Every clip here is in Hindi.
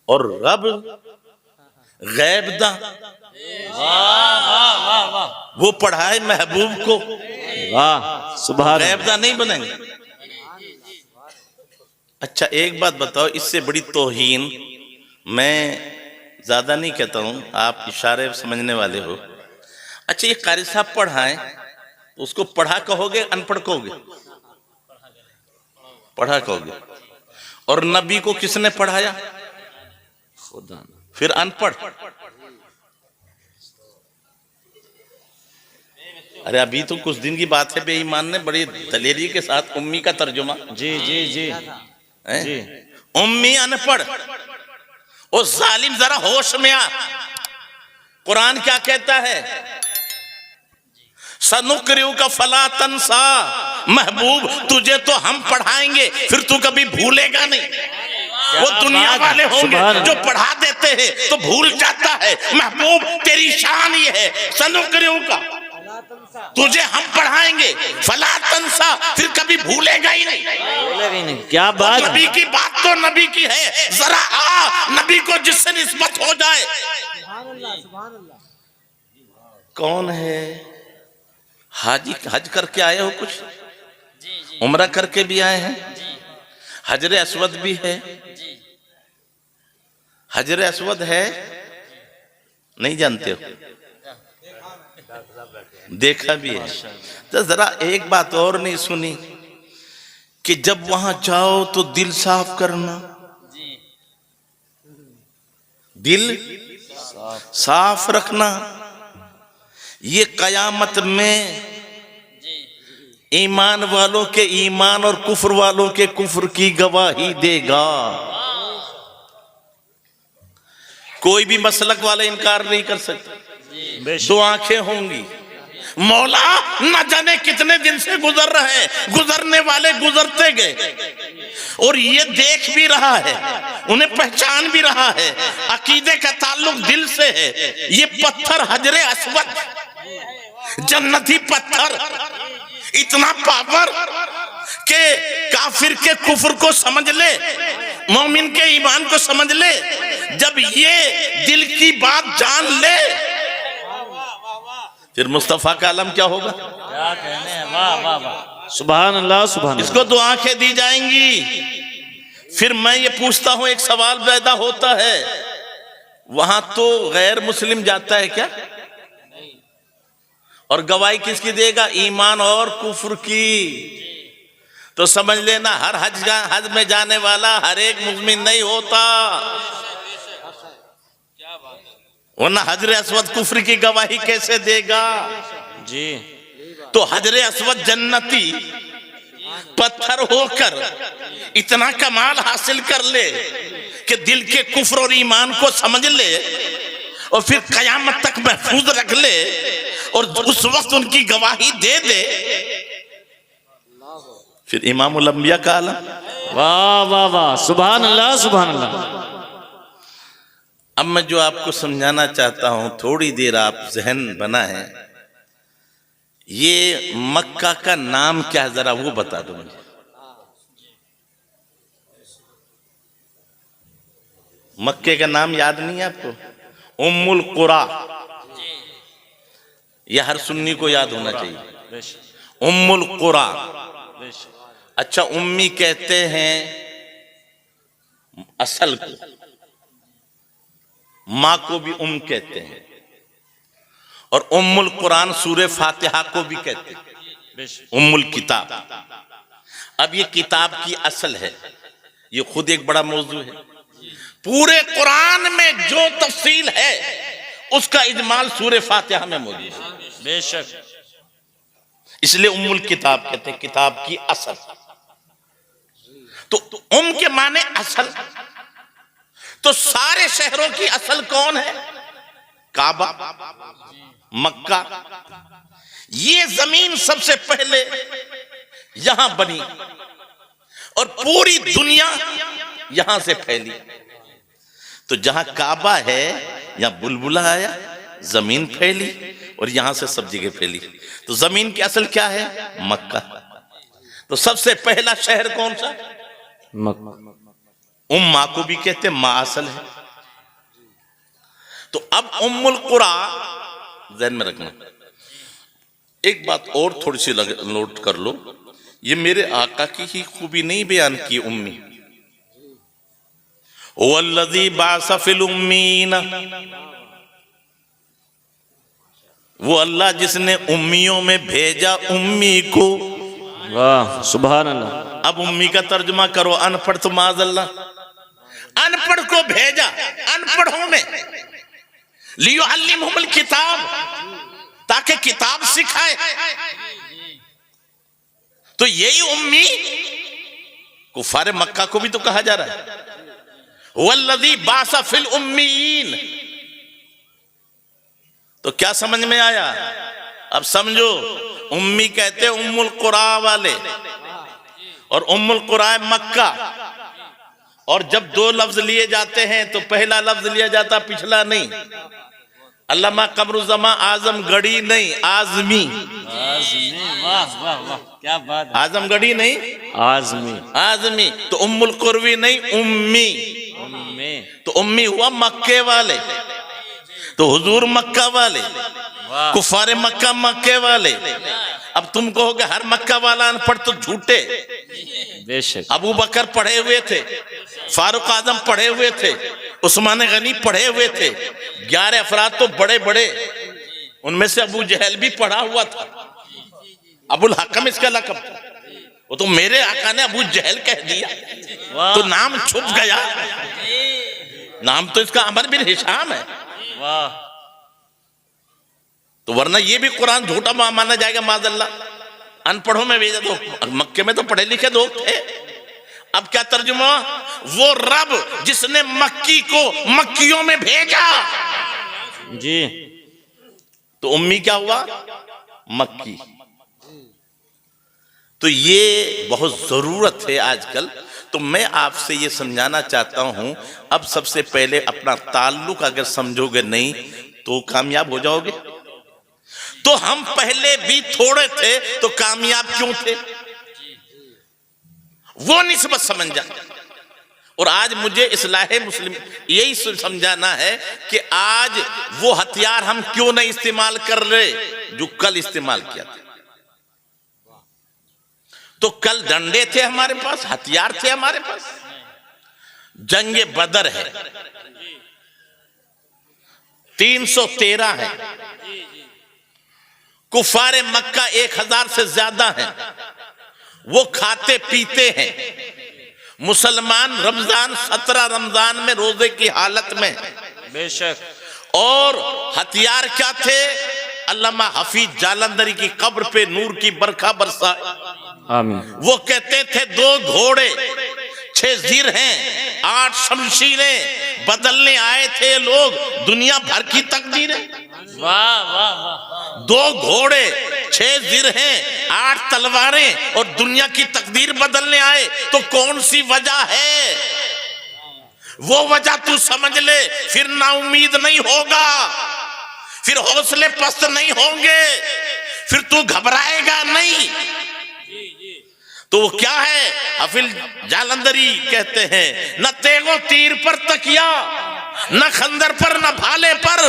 और रब गैबदा, वो पढ़ाए महबूब को, वाह सुभान गैबदा नहीं बनेंगे। अच्छा एक बात बताओ, इससे बड़ी तौहीन, मैं ज्यादा नहीं कहता हूं, आप इशारे समझने वाले हो। अच्छा ये कारी साहब पढ़ाएं, उसको पढ़ा कहोगे अनपढ़ कहोगे? पढ़ा कहोगे। और नबी को किसने पढ़ाया? खुदा। फिर अनपढ़। अरे अभी तो कुछ दिन की बात है, बेईमान ने बड़ी दलेरी के साथ उम्मी का तर्जुमा। जी जी जी जी। उम्मी अनपढ़। ओ जालिम जरा होश में आ, कुरान क्या कहता है? सनुकरियु का फला तंसा, महबूब तुझे तो हम पढ़ाएंगे फिर तू कभी भूलेगा नहीं। वो दुनिया वाले होंगे जो पढ़ा देते हैं तो भूल जाता है। महबूब तेरी शान ये है, सनुकरियु का, तुझे हम पढ़ाएंगे फला तंसा, फिर कभी भूलेगा ही नहीं। भूलेगा ही नहीं। क्या बात। नबी की बात तो नबी की है, जरा आ नबी को जिससे निस्बत हो जाए। कौन है? हाजी हज करके आए हो, कुछ उम्रा करके भी आए हैं, हजरे अस्वद भी है। हजरे अस्वद है नहीं जानते हो? देखा भी है। तो जरा एक बात और नहीं सुनी कि जब वहां जाओ तो दिल साफ करना, दिल साफ रखना। ये कयामत में ईमान वालों के ईमान और कुफ्र वालों के कुफ्र की गवाही देगा। कोई भी मसलक वाला इनकार नहीं कर सकता। दो आंखें होंगी। मौला न जाने कितने दिन से गुजर रहे हैं, गुजरने वाले गुजरते गए और ये देख भी रहा है, उन्हें पहचान भी रहा है। अकीदे का ताल्लुक दिल से है। ये पत्थर हजरे अस्वद, जन्नती पत्थर, इतना पावर के काफिर के कुफ्र को समझ ले, मोमिन के ईमान को समझ ले। जब ये दिल की बात जान ले फिर मुस्तफा का आलम क्या होगा? क्या कहने हैं। वाह वाह वाह सुभान अल्लाह सुभान। इसको दो आंखें दी जाएंगी। फिर मैं ये पूछता हूं, एक सवाल पैदा होता है, वहां तो गैर मुस्लिम जाता है क्या? और गवाही किसकी देगा? ईमान और कुफ्र की। तो समझ लेना हर हज में जाने वाला हर एक मुस्लिम नहीं होता, वरना हजरे अस्वद कुफ्र की गवाही कैसे देगा जी? तो हजरे अस्वद जन्नती पत्थर होकर इतना कमाल हासिल कर ले कि दिल के कुफ्र और ईमान को समझ ले और फिर कयामत तक महफूज रख ले और उस वक्त उनकी गवाही दे दे, फिर इमामुल अंबिया का आलम। वाह वाह वाह सुभान अल्लाह सुभान अल्लाह। अब मैं जो आपको समझाना चाहता हूं, थोड़ी देर आप जहन बनाएं। ये मक्का का नाम क्या है जरा वो बता दो मुझे। मक्के का नाम याद नहीं है आपको? उम्मुल कुरा। यह हर सुन्नी को याद होना चाहिए। उम्मुल कुरा। अच्छा उम्मी कहते हैं असल को, माँ को भी कहते हैं, और उम्मुल कुरान सूरे फातिहा को भी कहते हैं, उम्मुल किताब। अब ये किताब की असल है, ये खुद एक बड़ा मौजू है। पूरे कुरान में जो तफसील है उसका इजमाल सूरे फातिहा में मौजूद है। बेशक, इसलिए उम्मुल किताब कहते हैं, किताब की असल। तो के माने असल। तो सारे शहरों की असल कौन है? काबा, मक्का। ये जमीन सबसे पहले यहां बनी और पूरी दुनिया यहां से फैली। तो जहां काबा है यहां बुलबुला आया, जमीन फैली और यहां से सब जगह फैली। तो जमीन की असल क्या है? मक्का। तो सबसे पहला शहर कौन सा? मक्का। माँ को भी कहते हैं, माँ असल है। तो अब उम्मुल कुरा ज़हन में रखना। एक बात और थोड़ी सी नोट कर लो, ये मेरे आका की ही खूबी नहीं बयान की उम्मी। वल्लज़ी बाअसा फिल उम्मीन, वो अल्लाह जिसने उम्मियों में भेजा उम्मी को। वाह सुभान अल्लाह। अब उम्मी का तर्जुमा करो, अनपढ़ तो माज़अल्लाह, अनपढ़ को भेजा अनपढ़ों में, लियुअल्लिमुहुमुल किताब, ताकि किताब सिखाए। तो यही उम्मी कुफारे मक्का को भी तो कहा जा रहा है, वल्लज़ी बाअसा फिल उम्मीन। तो क्या समझ में आया? अब समझो, उम्मी कहते उम्मुल कुरा वाले, और उम्मुल कुरा मक्का। और जब दो लफ्ज लिए जाते हैं तो पहला लफ्ज लिया जाता, पिछला नहीं। अल्लामा कमरुज़्ज़मा आजमगढ़ी नहीं, आजमी। आजमी, वाह वाह वाह, क्या बात है। आजमगढ़ी नहीं, आजमी। आजमी। तो उम्मुल कुरवी नहीं, उम्मी। उम्मी। तो उम्मी हुआ मक्के वाले, तो हुजूर मक्का वाले, कुफारे मक्का मक्के वाले। अब तुम कहोगे हर मक्का वाला अनपढ़, तो झूठे। बेशक। अबू बकर पढ़े हुए थे, फारूक आजम पढ़े हुए थे, उस्मान गनी पढ़े हुए थे, 11 अफराद तो बड़े बड़े, उनमें से अबू जहल भी पढ़ा हुआ था। अबुल हकम इसका लक़ब था। वो तो मेरे आका ने अबू जहल कह दिया तो नाम छुप गया। नाम तो इसका अमर बिन हिशाम है। वाह। तो वरना ये भी कुरान झूठा माना जाएगा माज़अल्लाह। अनपढ़ों में भेजा, तो मक्के में तो पढ़े लिखे लोग थे। अब क्या तर्जुमा? वो रब जिसने मक्की को मक्कियों में भेजा जी। तो उम्मी क्या हुआ? मक्की। तो ये बहुत जरूरत है आजकल। तो मैं आपसे ये समझाना चाहता हूं, अब सबसे पहले अपना ताल्लुक अगर समझोगे नहीं तो कामयाब हो जाओगे। तो हम पहले भी थोड़े थे तो कामयाब क्यों थे? वो निस्बत समझ जा। और आज मुझे इस्लाहे मुस्लिम यही समझाना है कि आज वो हथियार हम क्यों नहीं इस्तेमाल कर रहे जो कल इस्तेमाल किया था। तो कल डंडे थे हमारे पास, हथियार थे हमारे पास। जंगे बदर है, 313 है, कुफारे मक्का 1000 से ज्यादा हैं। वो खाते पीते हैं। मुसलमान रमजान 17 रमजान में रोजे की हालत में। बेशक। और हथियार क्या थे? अल्लामा हफीज जालंधरी की कब्र पे नूर की बरखा बरसा। आमीन। वो कहते थे 2 घोड़े, 6 ज़िर हैं, 8 शमशीरें बदलने आए थे लोग दुनिया भर की तकदीरें। वाह वाह वाह। 2 घोड़े, 6 ज़िर हैं, 8 तलवारें और दुनिया की तकदीर बदलने आए। तो कौन सी वजह है? वो वजह तू समझ ले, फिर ना उम्मीद नहीं होगा, फिर हौसले पस्त नहीं होंगे, फिर तू घबराएगा नहीं। तो वो क्या है? हफीज जालंधरी कहते हैं, न तेगो तीर पर तकिया, न खंदर पर, न भाले पर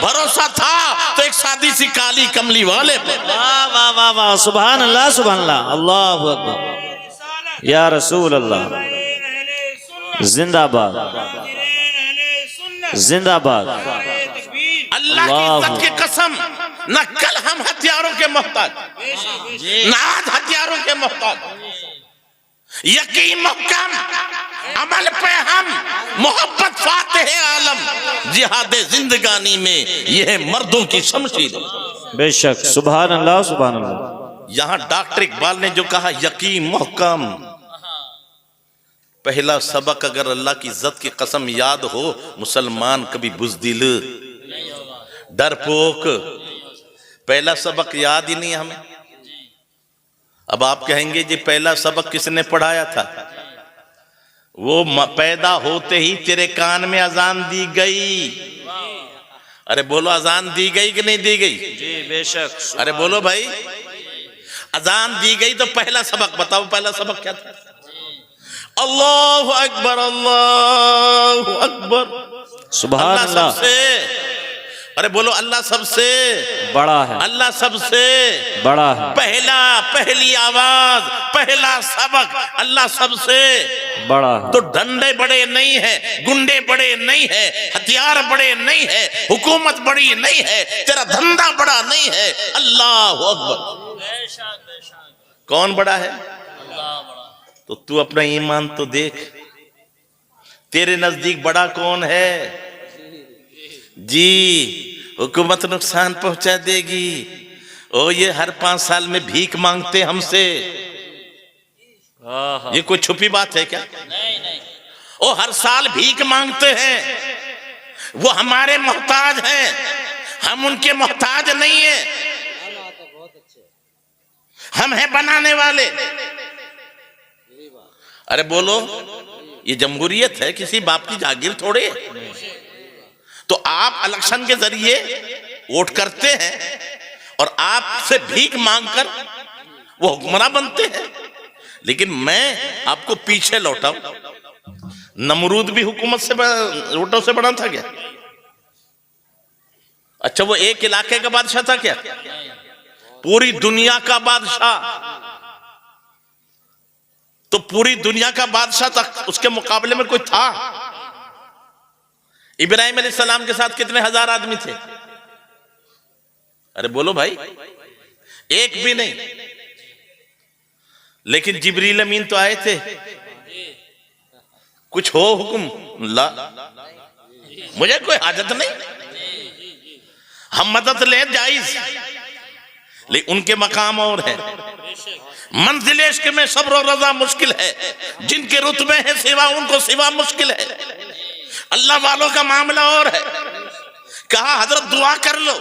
भरोसा था, तो एक सादी सी काली कमली वाले पर। वाह वाह वाह वाह, सुभान अल्लाह सुभान अल्लाह, अल्लाहु अकबर, या रसूल अल्लाह, जिंदाबाद जिंदाबाद। अल्लाह की इज्जत की कसम, न कल हम हथियारों के मोहताज, न आज हथियारों के मोहताज। यकीन मुहकम, अमल पे हम, मोहब्बत फातिह आलम, जिहाद जिंदगानी में यह है मर्दों की शमशीर। बेशक, सुभान अल्लाह सुभान अल्लाह। यहां डॉक्टर इकबाल ने जो कहा यकीन मुहकम, पहला सबक अगर अल्लाह की इज्जत की कसम याद हो, मुसलमान कभी बुज़दिल डरपोक, पहला सबक याद ही नहीं हमें। अब आप कहेंगे जी पहला सबक किसने पढ़ाया था? वो पैदा होते ही तेरे कान में अजान दी गई। अरे बोलो, अजान दी गई कि नहीं दी गई? जी बेशक। अरे बोलो भाई, अजान दी गई तो पहला सबक बताओ, पहला सबक क्या था? अल्लाहु अकबर, अल्लाहु अकबर। सुभान अल्लाह। सबसे अरे बोलो अल्लाह सबसे बड़ा है, अल्लाह सबसे बड़ा है, पहली आवाज, पहला सबक, अल्लाह सबसे बड़ा है। तो डंडे बड़े नहीं है, गुंडे बड़े नहीं है, हथियार बड़े नहीं है, हुकूमत बड़ी नहीं है, तेरा धंधा बड़ा नहीं है, अल्लाह अकबर। कौन बड़ा है? तो तू अपना ईमान तो देख, तेरे नजदीक बड़ा कौन है? जी हुकूमत नुकसान पहुंचा देगी। ओ ये हर 5 साल में भीख मांगते हमसे, ये कोई छुपी बात है क्या? नहीं। ओ हर साल भीख मांगते हैं, वो हमारे मोहताज हैं, हम उनके मोहताज नहीं है, हम हैं बनाने वाले। अरे बोलो, ये जमहूरियत है, किसी बाप की जागीर थोड़े है। तो आप इलेक्शन के जरिए वोट करते हैं और आपसे भीख मांगकर वो हुक्मरान बनते हैं। लेकिन मैं आपको पीछे लौटाऊं, नमरूद भी हुकूमत से वोटों से बड़ा था क्या? अच्छा वो एक इलाके का बादशाह था क्या? पूरी दुनिया का बादशाह। तो पूरी दुनिया का बादशाह तक उसके मुकाबले में कोई था? इब्राहिम अलैहिस्सलाम के साथ कितने हजार आदमी थे? अरे बोलो भाई, एक भी नहीं। लेकिन जिब्रील अमीन तो आए थे, कुछ हो हुक्म ला, मुझे कोई हाजत नहीं, हम मदद ले जायज, लेकिन उनके मकाम और है। मंजिल इश्क में सब्र और रज़ा मुश्किल है, जिनके रुतबे हैं सिवा उनको सिवा मुश्किल है। अल्लाह वालों का मामला और है। कहा हजरत दुआ कर लो,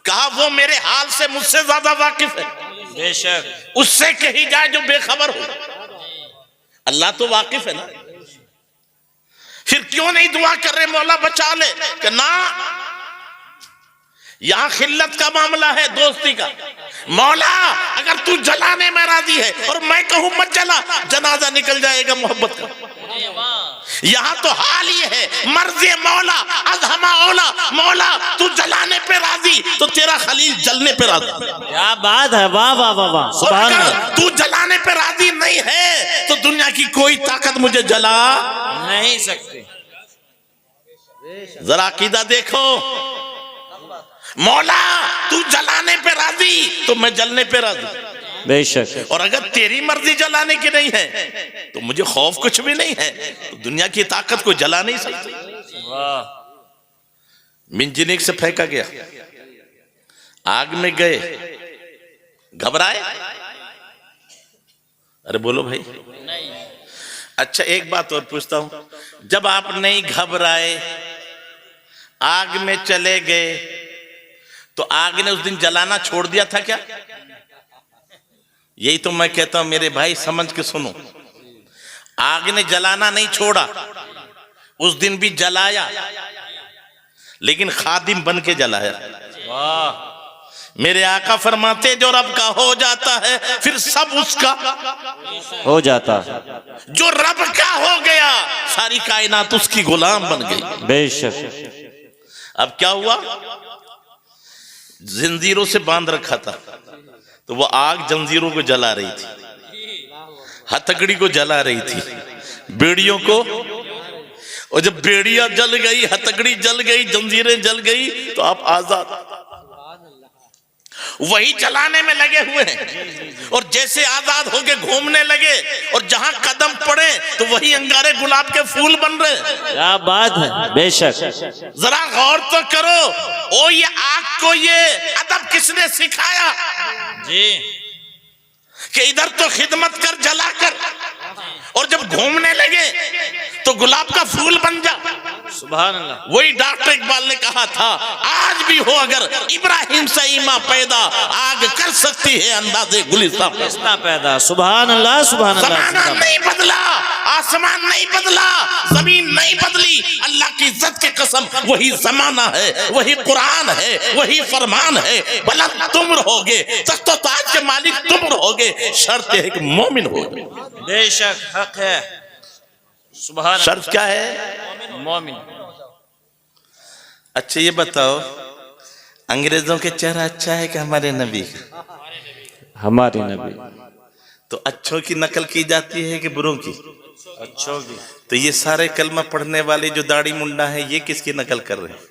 कहा वो मेरे हाल से मुझसे ज्यादा वाकिफ है, बेशक उससे कही जाए जो बेखबर हो। अल्लाह तो वाकिफ है ना, फिर क्यों नहीं दुआ कर रहे मौला बचा ले? कि ना, यहां खिल्लत का मामला है, दोस्ती का। मौला अगर तू जलाने में राजी है और मैं कहूं मत जला, जनाजा निकल जाएगा मोहब्बत का। यहां तो हाल ये है, मर्ज़े मौला अज़हमा औला, मौला तू जलाने पे राजी तो तेरा खलील जलने पे राजी। क्या बात है, वाह वाह वाह वाह, सुभान अल्लाह। तू जलाने पे राजी नहीं है तो दुनिया की कोई ताकत मुझे जला नहीं सकती। जरा अकीदा देखो, मौला तू जलाने पे राजी तो मैं जलने पे राजी, बेशक। और अगर तेरी मर्जी जलाने की नहीं है तो मुझे खौफ कुछ भी नहीं है, तो दुनिया की ताकत को जला नहीं सकती। मिंजनिक से फेंका गया, आग में गए, घबराए? अरे बोलो भाई। अच्छा एक बात और पूछता हूं, जब आप नहीं घबराए, आग में चले गए, तो आग ने उस दिन जलाना छोड़ दिया था क्या? यही तो मैं कहता हूं मेरे भाई, समझ के सुनो, आग ने जलाना नहीं छोड़ा, उस दिन भी जलाया, लेकिन खादिम बन के जलाया। मेरे आका फरमाते जो रब का हो जाता है फिर सब उसका हो जाता है। जो रब का हो गया सारी कायनात उसकी गुलाम बन गई, बेशक। अब क्या हुआ? जंजीरों से बांध रखा था, तो वो आग जंजीरों को जला रही थी, हथकड़ी को जला रही थी, बेड़ियों को। और जब बेड़ियां जल गई, हथकड़ी जल गई, जंजीरें जल गई, तो आप आजाद। वही चलाने में लगे हुए हैं, और जैसे आजाद होके घूमने लगे और जहां कदम पड़े तो वही अंगारे गुलाब के फूल बन रहे। क्या बात है, बेशक। जरा गौर तो करो, ओ ये आग को ये अदब किसने सिखाया जी? कि इधर तो खिदमत कर जलाकर, और जब घूमने लगे तो गुलाब का फूल बन जा। सुभान अल्लाह। वही डॉक्टर इकबाल ने कहा था, आज भी हो अगर इब्राहिम से ईमा पैदा, आग कर सकती है अंदाजे गुलिस्तां पैदा। सुभान अल्लाह, सुभान अल्लाह। ज़माना नहीं बदला, आसमान नहीं बदला, जमीन नहीं बदली, अल्लाह की इज्जत की कसम वही जमाना है, वही कुरान है, वही फरमान है। बुलंद तुम रहोगे, तख्तो ताज के मालिक तुम रहोगे, शर्त है कि मोमिन हो। बेशक हक है। सुभान। शर्त क्या है? मोमिन। अच्छा ये बताओ, अंग्रेजों के चेहरा अच्छा है कि हमारे नबी का? हमारे नबी। तो अच्छों की नकल की जाती है कि बुरों की? अच्छों की। तो ये सारे कलमा पढ़ने वाले जो दाढ़ी मुंडा है, ये किसकी नकल कर रहे हैं?